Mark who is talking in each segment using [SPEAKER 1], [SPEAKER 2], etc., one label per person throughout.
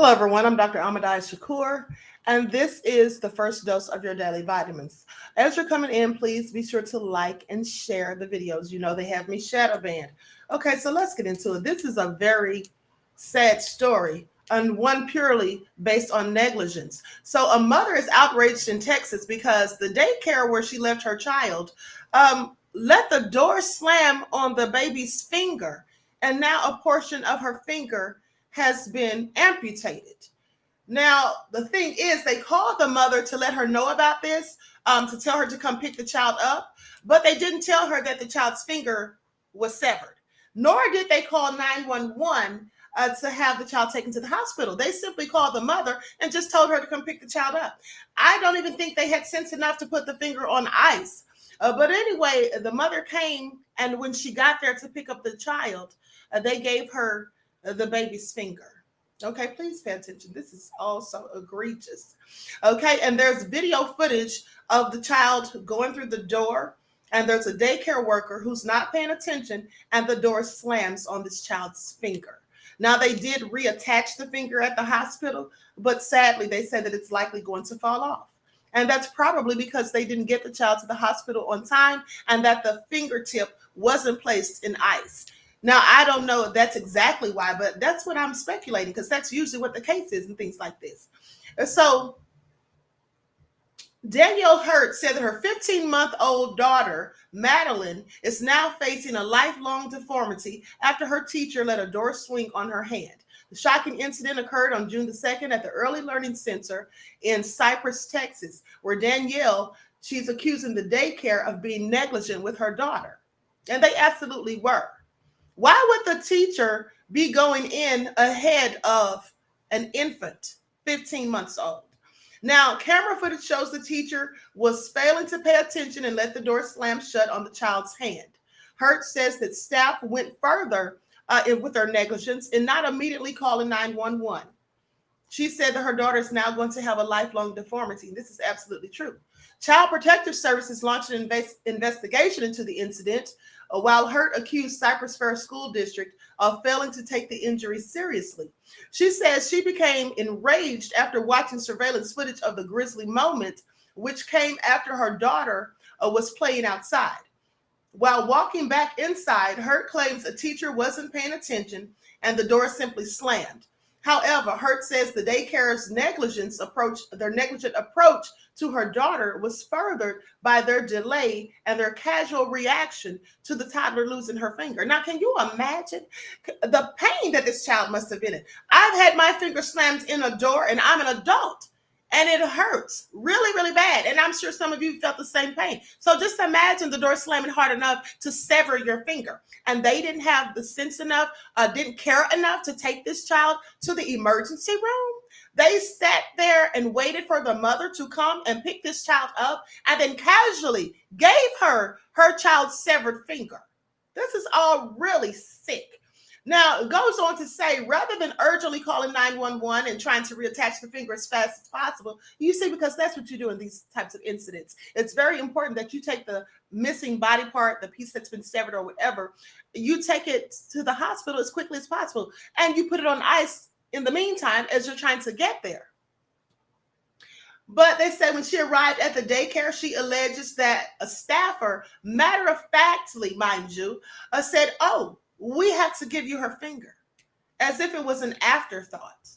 [SPEAKER 1] Hello, everyone. I'm Dr. Ahmadiyyah Shakur, and this is the first dose of your daily vitamins. As you're coming in, please be sure to like and share the videos. You know they have me shadow banned. Okay, so let's get into it. This is a very sad story, and one purely based on negligence. So, a mother is outraged in Texas because the daycare where she left her child let the door slam on the baby's finger, and now a portion of her finger has been amputated. Now, the thing is, they called the mother to let her know about this, to tell her to come pick the child up, but they didn't tell her that the child's finger was severed. Nor did they call 911 to have the child taken to the hospital. They simply called the mother and just told her to come pick the child up. I don't even think they had sense enough to put the finger on ice. But anyway, the mother came, and when she got there to pick up the child, they gave her the baby's finger. Okay, please pay attention. This is also egregious. Okay, and there's video footage of the child going through the door, and there's a daycare worker who's not paying attention, and the door slams on this child's finger. Now, they did reattach the finger at the hospital, but sadly, they said that it's likely going to fall off. And that's probably because they didn't get the child to the hospital on time and that the fingertip wasn't placed in ice. Now, I don't know if that's exactly why, but that's what I'm speculating, because that's usually what the case is and things like this. So Danielle Hurt said that her 15-month-old daughter, Madeline, is now facing a lifelong deformity after her teacher let a door swing on her hand. The shocking incident occurred on June the 2nd at the Early Learning Center in Cypress, Texas, where Danielle, she's accusing the daycare of being negligent with her daughter. And they absolutely were. Why would the teacher be going in ahead of an infant, 15 months old? Now, camera footage shows the teacher was failing to pay attention and let the door slam shut on the child's hand. Hurt says that staff went further with their negligence in not immediately calling 911. She said that her daughter is now going to have a lifelong deformity. This is absolutely true. Child Protective Services launched an investigation into the incident, while Hurt accused Cypress Fair School District of failing to take the injury seriously. She says she became enraged after watching surveillance footage of the grisly moment, which came after her daughter was playing outside. While walking back inside, Hurt claims a teacher wasn't paying attention and the door simply slammed. However, Hurt says the daycare's negligent approach to her daughter was furthered by their delay and their casual reaction to the toddler losing her finger. Now, can you imagine the pain that this child must have been in? I've had my finger slammed in a door, and I'm an adult, and it hurts really, really bad. And I'm sure some of you felt the same pain. So just imagine the door slamming hard enough to sever your finger. And they didn't have the sense enough, didn't care enough to take this child to the emergency room. They sat there and waited for the mother to come and pick this child up, and then casually gave her child's severed finger. This is all really sick. Now, it goes on to say, rather than urgently calling 911 and trying to reattach the finger as fast as possible, you see, because that's what you do in these types of incidents. It's very important that you take the missing body part, the piece that's been severed or whatever, you take it to the hospital as quickly as possible, and you put it on ice in the meantime as you're trying to get there. But they said when she arrived at the daycare, she alleges that a staffer, matter-of-factly, mind you, said, "Oh, we have to give you her finger," as if it was an afterthought.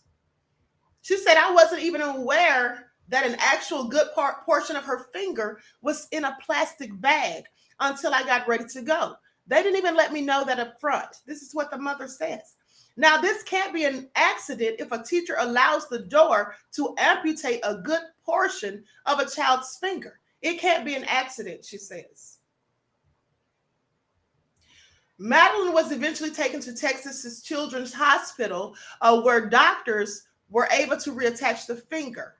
[SPEAKER 1] She said, "I wasn't even aware that an actual good portion of her finger was in a plastic bag until I got ready to go. They didn't even let me know that up front." This is what the mother says. Now, this can't be an accident if a teacher allows the door to amputate a good portion of a child's finger. It can't be an accident, she says. Madeline was eventually taken to Texas's Children's Hospital, where doctors were able to reattach the finger.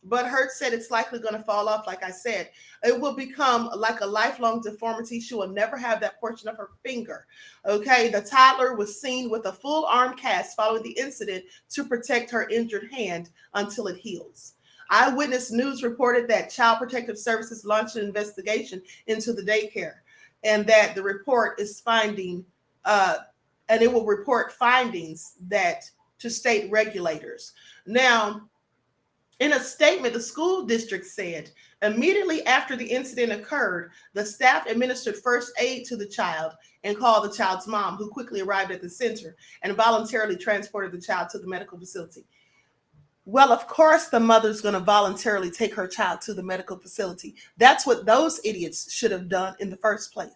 [SPEAKER 1] But Hurt said it's likely going to fall off. Like I said, it will become like a lifelong deformity. She will never have that portion of her finger. Okay, the toddler was seen with a full arm cast following the incident to protect her injured hand until it heals. Eyewitness News reported that Child Protective Services launched an investigation into the daycare, and that the report is finding, and it will report findings that to state regulators. Now, in a statement, the school district said immediately after the incident occurred, the staff administered first aid to the child and called the child's mom, who quickly arrived at the center and voluntarily transported the child to the medical facility. Well, of course, the mother's going to voluntarily take her child to the medical facility. That's what those idiots should have done in the first place.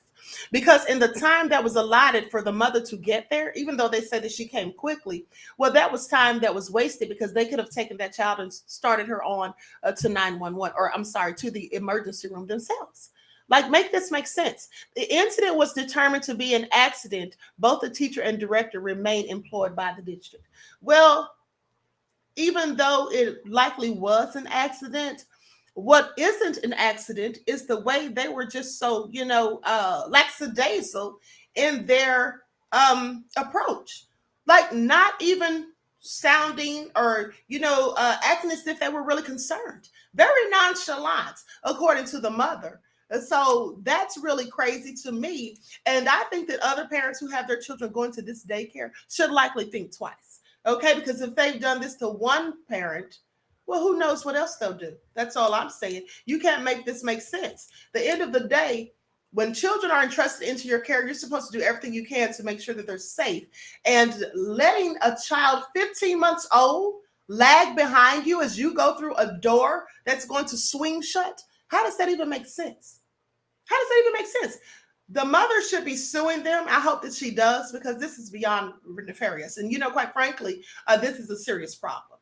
[SPEAKER 1] Because in the time that was allotted for the mother to get there, even though they said that she came quickly, well, that was time that was wasted because they could have taken that child and started her on to 911, or I'm sorry, to the emergency room themselves. Like, make this make sense. The incident was determined to be an accident. Both the teacher and director remain employed by the district. Well, even though it likely was an accident, what isn't an accident is the way they were just so, lackadaisical in their approach. Like, not even sounding or, acting as if they were really concerned. Very nonchalant, according to the mother. And so that's really crazy to me. And I think that other parents who have their children going to this daycare should likely think twice. Okay, because if they've done this to one parent, well, who knows what else they'll do? That's all I'm saying. You can't make this make sense. The end of the day, when children are entrusted into your care, you're supposed to do everything you can to make sure that they're safe. And letting a child 15 months old lag behind you as you go through a door that's going to swing shut, how does that even make sense? How does that even make sense? The mother should be suing them. I hope that she does, because this is beyond nefarious. And, quite frankly, this is a serious problem.